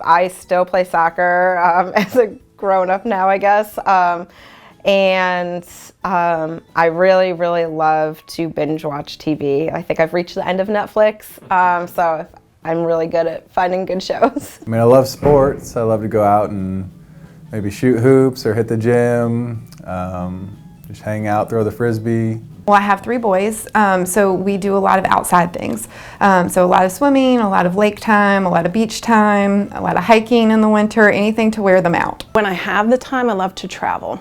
I still play soccer as a grown-up now, I guess. I really, really love to binge watch TV. I think I've reached the end of Netflix, so I'm really good at finding good shows. I mean, I love sports. I love to go out and maybe shoot hoops or hit the gym, just hang out, throw the frisbee. Well, I have 3 boys, so we do a lot of outside things. So a lot of swimming, a lot of lake time, a lot of beach time, a lot of hiking in the winter, anything to wear them out. When I have the time, I love to travel.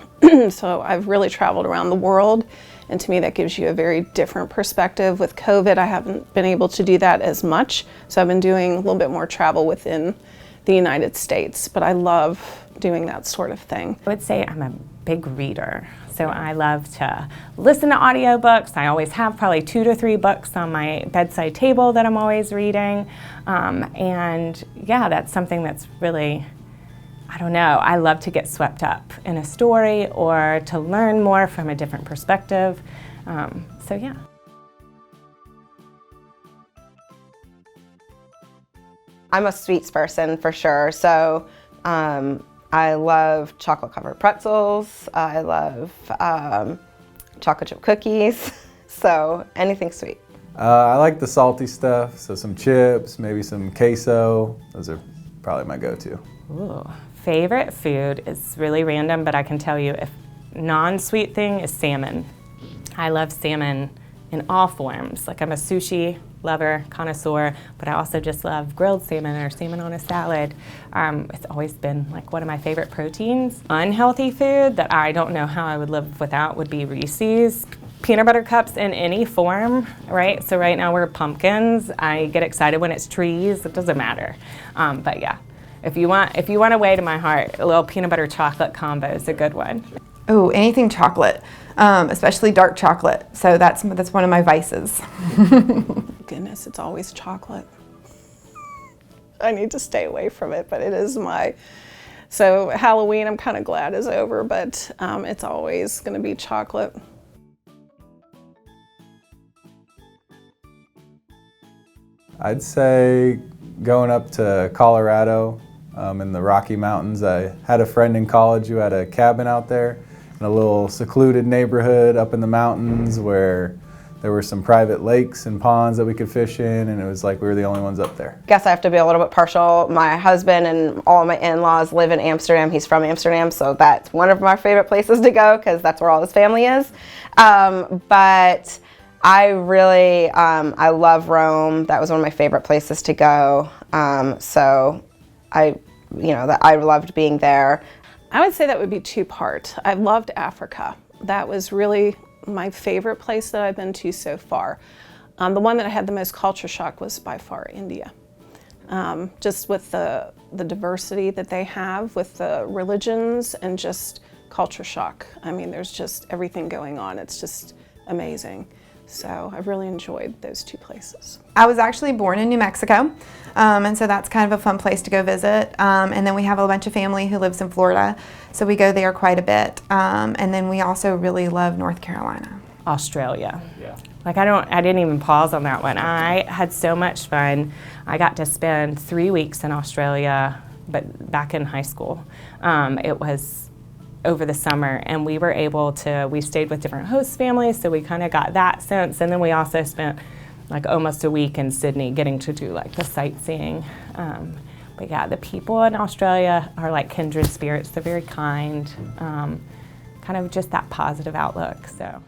So I've really traveled around the world, and to me that gives you a very different perspective. With COVID, I haven't been able to do that as much, so I've been doing a little bit more travel within the United States, but I love doing that sort of thing. I would say I'm a big reader. So I love to listen to audiobooks. I always have probably 2 to 3 books on my bedside table that I'm always reading. And yeah, that's something that's really, I don't know, I love to get swept up in a story or to learn more from a different perspective. So yeah. I'm a sweets person for sure, so I love chocolate-covered pretzels. I love chocolate chip cookies, so anything sweet. I like the salty stuff, so some chips, maybe some queso. Those are probably my go-to. Ooh. Favorite food is really random, but I can tell you if non-sweet thing is salmon. I love salmon in all forms. Like I'm a sushi lover, connoisseur, but I also just love grilled salmon or salmon on a salad. It's always been like one of my favorite proteins. Unhealthy food that I don't know how I would live without would be Reese's. Peanut butter cups in any form, right? So right now we're pumpkins. I get excited when it's trees, it doesn't matter. But yeah, if you want a way to my heart, a little peanut butter chocolate combo is a good one. Oh, anything chocolate, especially dark chocolate. So that's one of my vices. Goodness, it's always chocolate. I need to stay away from it, but it is so Halloween I'm kind of glad is over, but it's always going to be chocolate. I'd say going up to Colorado in the Rocky Mountains. I had a friend in college who had a cabin out there in a little secluded neighborhood up in the mountains where there were some private lakes and ponds that we could fish in, and it was like we were the only ones up there. Guess I have to be a little bit partial. My husband and all my in-laws live in Amsterdam. He's from Amsterdam, so that's one of my favorite places to go because that's where all his family is. But I really, I love Rome. That was one of my favorite places to go. So I loved being there. I would say that would be 2-part. I loved Africa. That was really my favorite place that I've been to so far. The one that I had the most culture shock was by far India. Just with the diversity that they have with the religions and just culture shock. I mean, there's just everything going on. It's just amazing. So I've really enjoyed those 2 places. I was actually born in New Mexico, and so that's kind of a fun place to go visit. And then we have a bunch of family who lives in Florida, so we go there quite a bit. And then we also really love North Carolina. Australia. Yeah. Like I didn't even pause on that one. I had so much fun. I got to spend 3 weeks in Australia, but back in high school. It was over the summer, and we stayed with different host families, so we kind of got that sense. And then we also spent like almost a week in Sydney getting to do like the sightseeing. But yeah, the people in Australia are like kindred spirits. They're very kind, kind of just that positive outlook. So.